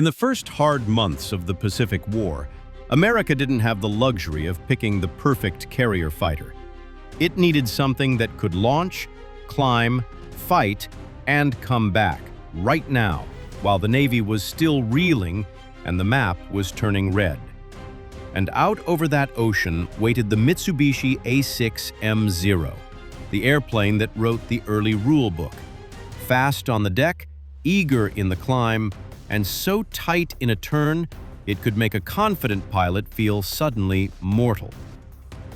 In the first hard months of the Pacific War, America didn't have the luxury of picking the perfect carrier fighter. It needed something that could launch, climb, fight, and come back, right now, while the Navy was still reeling and the map was turning red. And out over that ocean waited the Mitsubishi A6M0, the airplane that wrote the early rule book. Fast on the deck, eager in the climb, and so tight in a turn, it could make a confident pilot feel suddenly mortal.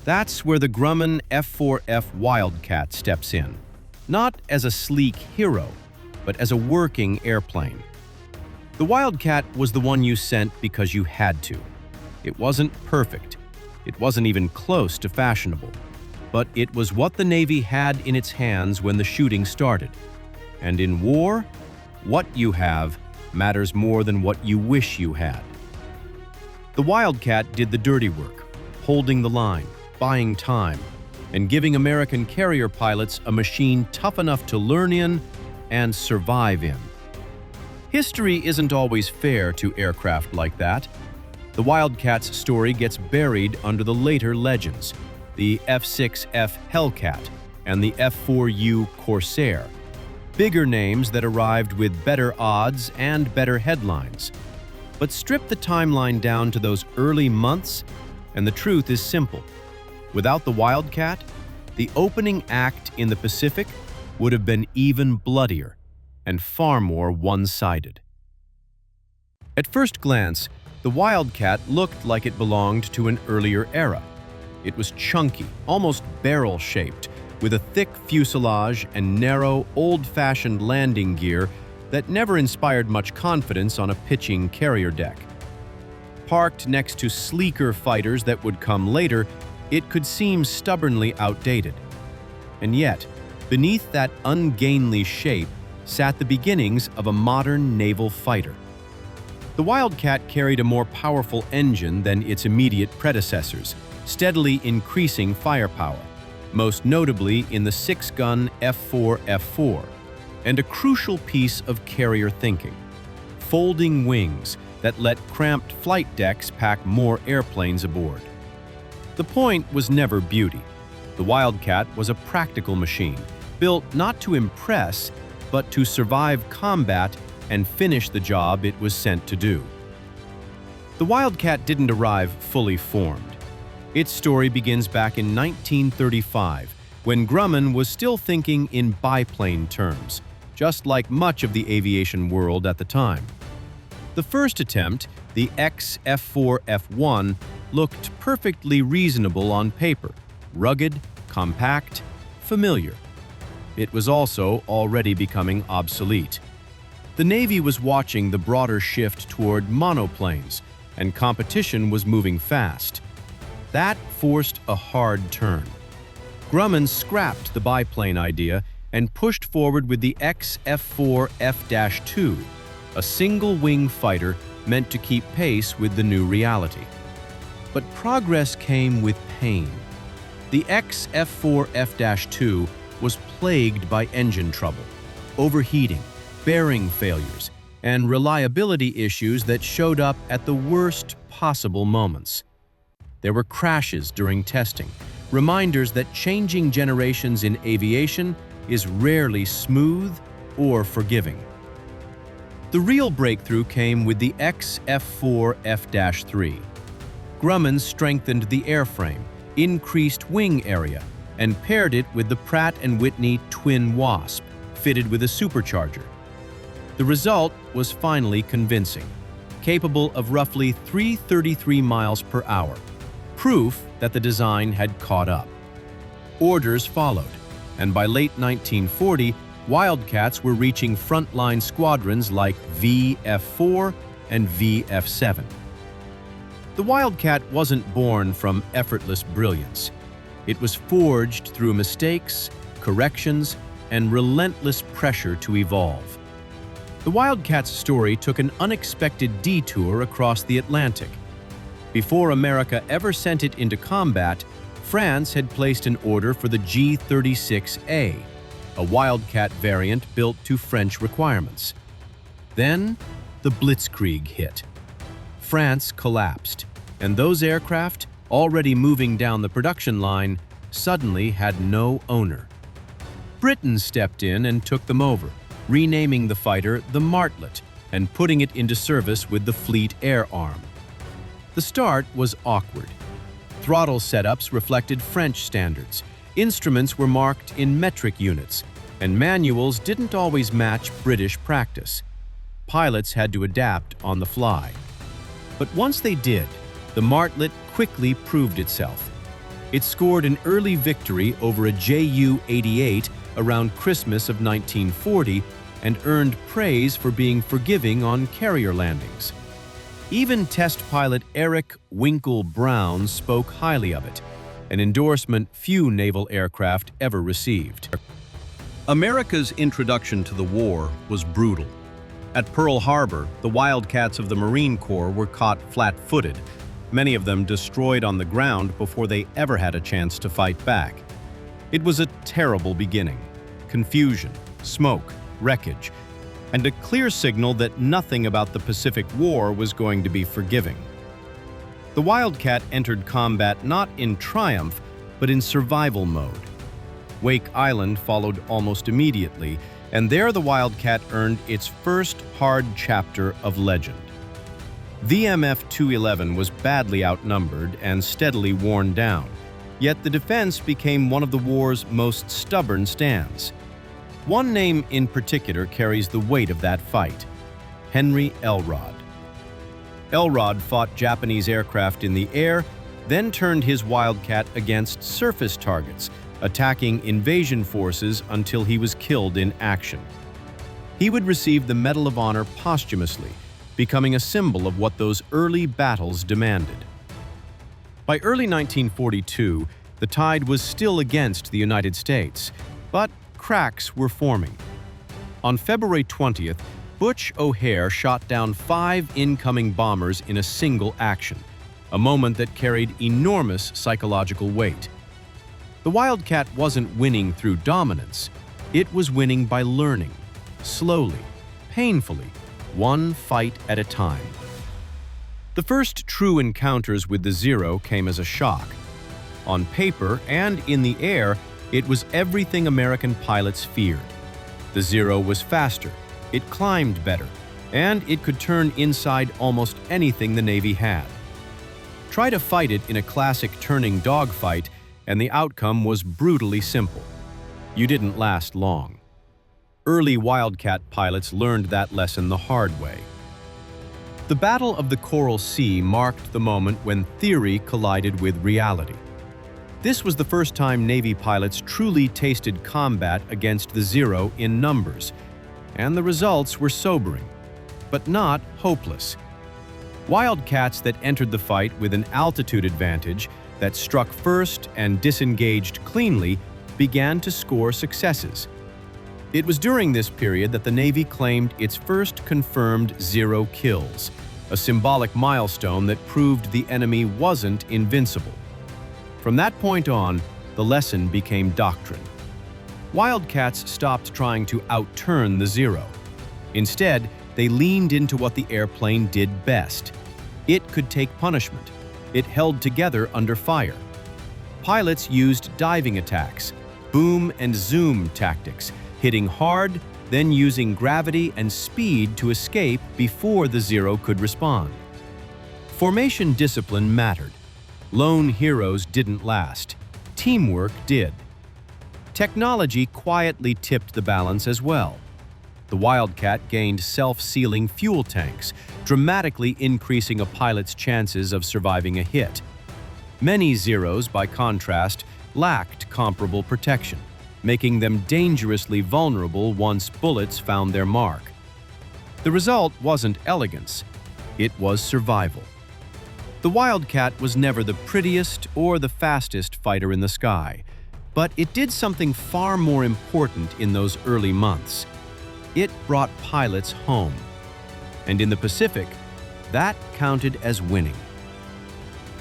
That's where the Grumman F4F Wildcat steps in, not as a sleek hero, but as a working airplane. The Wildcat was the one you sent because you had to. It wasn't perfect. It wasn't even close to fashionable. But it was what the Navy had in its hands when the shooting started. And in war, what you have matters more than what you wish you had. The Wildcat did the dirty work, holding the line, buying time, and giving American carrier pilots a machine tough enough to learn in and survive in. History isn't always fair to aircraft like that. The Wildcat's story gets buried under the later legends, the F4F Hellcat and the F4U Corsair, bigger names that arrived with better odds and better headlines. But strip the timeline down to those early months, and the truth is simple. Without the Wildcat, the opening act in the Pacific would have been even bloodier and far more one-sided. At first glance, the Wildcat looked like it belonged to an earlier era. It was chunky, almost barrel-shaped, with a thick fuselage and narrow, old-fashioned landing gear that never inspired much confidence on a pitching carrier deck. Parked next to sleeker fighters that would come later, it could seem stubbornly outdated. And yet, beneath that ungainly shape sat the beginnings of a modern naval fighter. The Wildcat carried a more powerful engine than its immediate predecessors, steadily increasing firepower, most notably in the 6-gun F4F4, and a crucial piece of carrier thinking: folding wings that let cramped flight decks pack more airplanes aboard. The point was never beauty. The Wildcat was a practical machine, built not to impress, but to survive combat and finish the job it was sent to do. The Wildcat didn't arrive fully formed. Its story begins back in 1935, when Grumman was still thinking in biplane terms, just like much of the aviation world at the time. The first attempt, the F4F1, looked perfectly reasonable on paper, rugged, compact, familiar. It was also already becoming obsolete. The Navy was watching the broader shift toward monoplanes, and competition was moving fast. That forced a hard turn. Grumman scrapped the biplane idea and pushed forward with the F4F-2, a single-wing fighter meant to keep pace with the new reality. But progress came with pain. The F4F-2 was plagued by engine trouble, overheating, bearing failures, and reliability issues that showed up at the worst possible moments. There were crashes during testing, reminders that changing generations in aviation is rarely smooth or forgiving. The real breakthrough came with the F4F-3. Grumman strengthened the airframe, increased wing area, and paired it with the Pratt & Whitney Twin Wasp, fitted with a supercharger. The result was finally convincing, capable of roughly 333 miles per hour, proof that the design had caught up. Orders followed, and by late 1940, Wildcats were reaching frontline squadrons like VF4 and VF7. The Wildcat wasn't born from effortless brilliance. It was forged through mistakes, corrections, and relentless pressure to evolve. The Wildcat's story took an unexpected detour across the Atlantic. Before America ever sent it into combat, France had placed an order for the G-36A, a Wildcat variant built to French requirements. Then, the Blitzkrieg hit. France collapsed, and those aircraft, already moving down the production line, suddenly had no owner. Britain stepped in and took them over, renaming the fighter the Martlet and putting it into service with the Fleet Air Arm. The start was awkward. Throttle setups reflected French standards, instruments were marked in metric units, and manuals didn't always match British practice. Pilots had to adapt on the fly. But once they did, the Martlet quickly proved itself. It scored an early victory over a Ju-88 around Christmas of 1940 and earned praise for being forgiving on carrier landings. Even test pilot Eric "Winkle" Brown spoke highly of it, an endorsement few naval aircraft ever received. America's introduction to the war was brutal. At Pearl Harbor, the Wildcats of the Marine Corps were caught flat-footed, many of them destroyed on the ground before they ever had a chance to fight back. It was a terrible beginning. Confusion, smoke, wreckage, and a clear signal that nothing about the Pacific War was going to be forgiving. The Wildcat entered combat not in triumph, but in survival mode. Wake Island followed almost immediately, and there the Wildcat earned its first hard chapter of legend. The MF-211 was badly outnumbered and steadily worn down, yet the defense became one of the war's most stubborn stands. One name in particular carries the weight of that fight: Henry Elrod. Elrod fought Japanese aircraft in the air, then turned his Wildcat against surface targets, attacking invasion forces until he was killed in action. He would receive the Medal of Honor posthumously, becoming a symbol of what those early battles demanded. By early 1942, the tide was still against the United States, but cracks were forming. On February 20th, Butch O'Hare shot down 5 incoming bombers in a single action, a moment that carried enormous psychological weight. The Wildcat wasn't winning through dominance. It was winning by learning, slowly, painfully, one fight at a time. The first true encounters with the Zero came as a shock. On paper and in the air, it was everything American pilots feared. The Zero was faster, it climbed better, and it could turn inside almost anything the Navy had. Try to fight it in a classic turning dogfight, and the outcome was brutally simple. You didn't last long. Early Wildcat pilots learned that lesson the hard way. The Battle of the Coral Sea marked the moment when theory collided with reality. This was the first time Navy pilots truly tasted combat against the Zero in numbers, and the results were sobering, but not hopeless. Wildcats that entered the fight with an altitude advantage, that struck first and disengaged cleanly, began to score successes. It was during this period that the Navy claimed its first confirmed Zero kills, a symbolic milestone that proved the enemy wasn't invincible. From that point on, the lesson became doctrine. Wildcats stopped trying to outturn the Zero. Instead, they leaned into what the airplane did best. It could take punishment. It held together under fire. Pilots used diving attacks, boom and zoom tactics, hitting hard, then using gravity and speed to escape before the Zero could respond. Formation discipline mattered. Lone heroes didn't last. Teamwork did. Technology quietly tipped the balance as well. The Wildcat gained self-sealing fuel tanks, dramatically increasing a pilot's chances of surviving a hit. Many Zeros, by contrast, lacked comparable protection, making them dangerously vulnerable once bullets found their mark. The result wasn't elegance, it was survival. The Wildcat was never the prettiest or the fastest fighter in the sky, but it did something far more important in those early months. It brought pilots home. And in the Pacific, that counted as winning.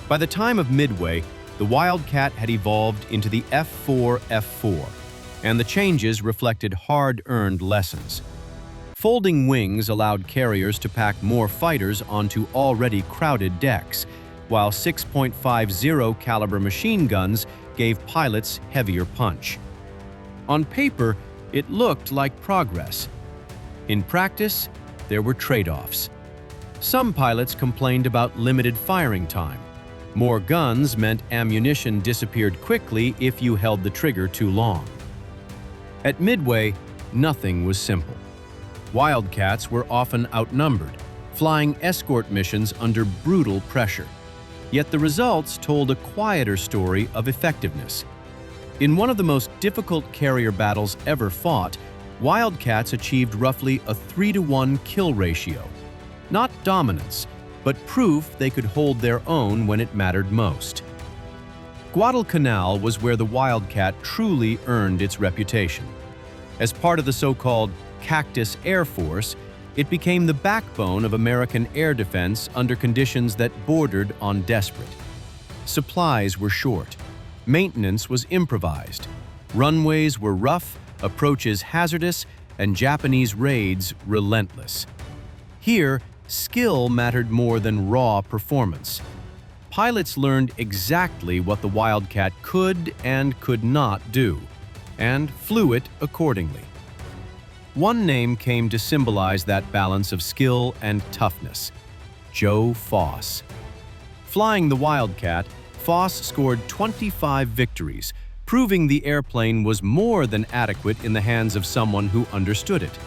By the time of Midway, the Wildcat had evolved into the F4F, and the changes reflected hard-earned lessons. Folding wings allowed carriers to pack more fighters onto already crowded decks, while 6.50 caliber machine guns gave pilots heavier punch. On paper, it looked like progress. In practice, there were trade-offs. Some pilots complained about limited firing time. More guns meant ammunition disappeared quickly if you held the trigger too long. At Midway, nothing was simple. Wildcats were often outnumbered, flying escort missions under brutal pressure. Yet the results told a quieter story of effectiveness. In one of the most difficult carrier battles ever fought, Wildcats achieved roughly a 3-to-1 kill ratio. Not dominance, but proof they could hold their own when it mattered most. Guadalcanal was where the Wildcat truly earned its reputation. As part of the so-called Cactus Air Force, it became the backbone of American air defense under conditions that bordered on desperate. Supplies were short. Maintenance was improvised. Runways were rough, approaches hazardous, and Japanese raids relentless. Here, skill mattered more than raw performance. Pilots learned exactly what the Wildcat could and could not do, and flew it accordingly. One name came to symbolize that balance of skill and toughness: Joe Foss. Flying the Wildcat, Foss scored 25 victories, proving the airplane was more than adequate in the hands of someone who understood it.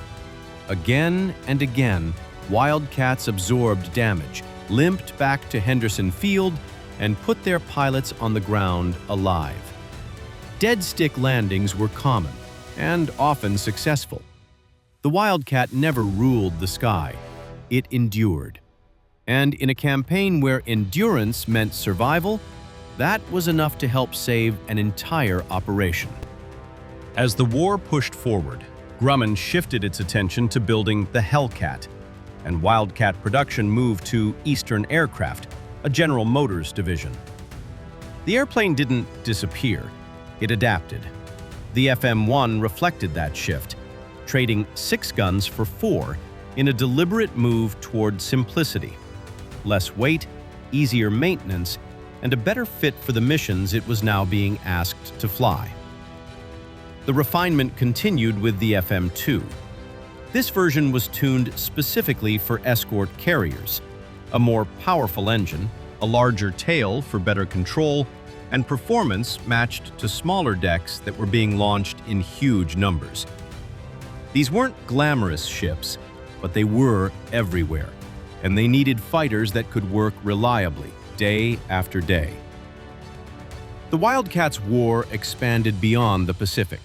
Again and again, Wildcats absorbed damage, limped back to Henderson Field, and put their pilots on the ground alive. Dead-stick landings were common, and often successful. The Wildcat never ruled the sky. It endured. And in a campaign where endurance meant survival, that was enough to help save an entire operation. As the war pushed forward, Grumman shifted its attention to building the Hellcat, and Wildcat production moved to Eastern Aircraft, a General Motors division. The airplane didn't disappear, it adapted. The FM-1 reflected that shift, trading 6 guns for 4 in a deliberate move toward simplicity. Less weight, easier maintenance, and a better fit for the missions it was now being asked to fly. The refinement continued with the FM-2. This version was tuned specifically for escort carriers: a more powerful engine, a larger tail for better control, and performance matched to smaller decks that were being launched in huge numbers. These weren't glamorous ships, but they were everywhere, and they needed fighters that could work reliably, day after day. The Wildcat's war expanded beyond the Pacific.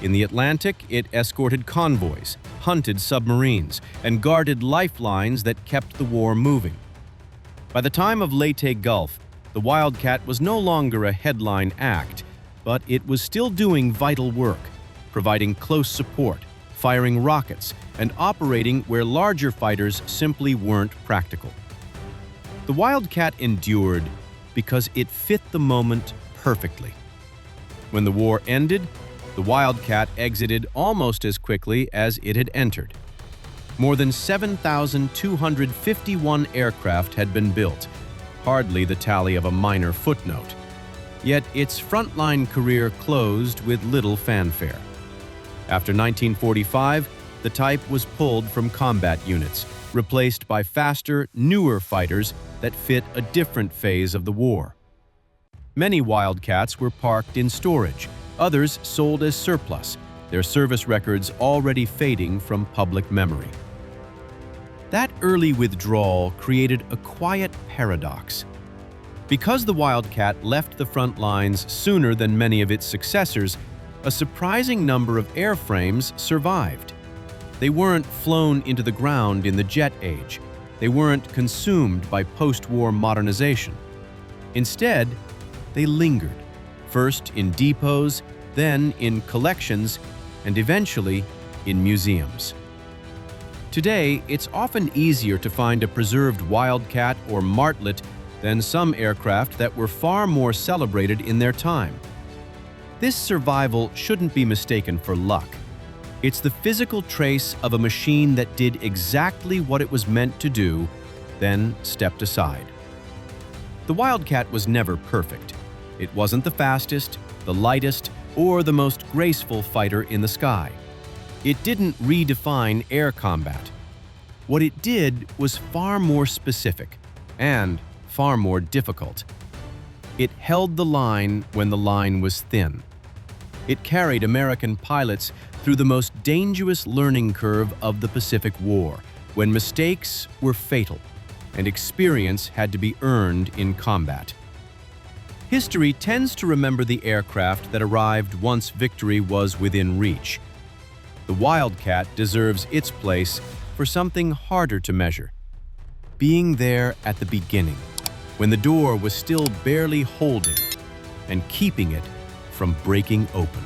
In the Atlantic, it escorted convoys, hunted submarines, and guarded lifelines that kept the war moving. By the time of Leyte Gulf, the Wildcat was no longer a headline act, but it was still doing vital work, providing close support, firing rockets, and operating where larger fighters simply weren't practical. The Wildcat endured because it fit the moment perfectly. When the war ended, the Wildcat exited almost as quickly as it had entered. More than 7,251 aircraft had been built, hardly the tally of a minor footnote. Yet its frontline career closed with little fanfare. After 1945, the type was pulled from combat units, replaced by faster, newer fighters that fit a different phase of the war. Many Wildcats were parked in storage, others sold as surplus, their service records already fading from public memory. That early withdrawal created a quiet paradox. Because the Wildcat left the front lines sooner than many of its successors, a surprising number of airframes survived. They weren't flown into the ground in the jet age. They weren't consumed by post-war modernization. Instead, they lingered, first in depots, then in collections, and eventually in museums. Today, it's often easier to find a preserved Wildcat or Martlet than some aircraft that were far more celebrated in their time. This survival shouldn't be mistaken for luck. It's the physical trace of a machine that did exactly what it was meant to do, then stepped aside. The Wildcat was never perfect. It wasn't the fastest, the lightest, or the most graceful fighter in the sky. It didn't redefine air combat. What it did was far more specific and far more difficult. It held the line when the line was thin. It carried American pilots through the most dangerous learning curve of the Pacific War, when mistakes were fatal and experience had to be earned in combat. History tends to remember the aircraft that arrived once victory was within reach. The Wildcat deserves its place for something harder to measure: being there at the beginning, when the door was still barely holding, and keeping it from breaking open.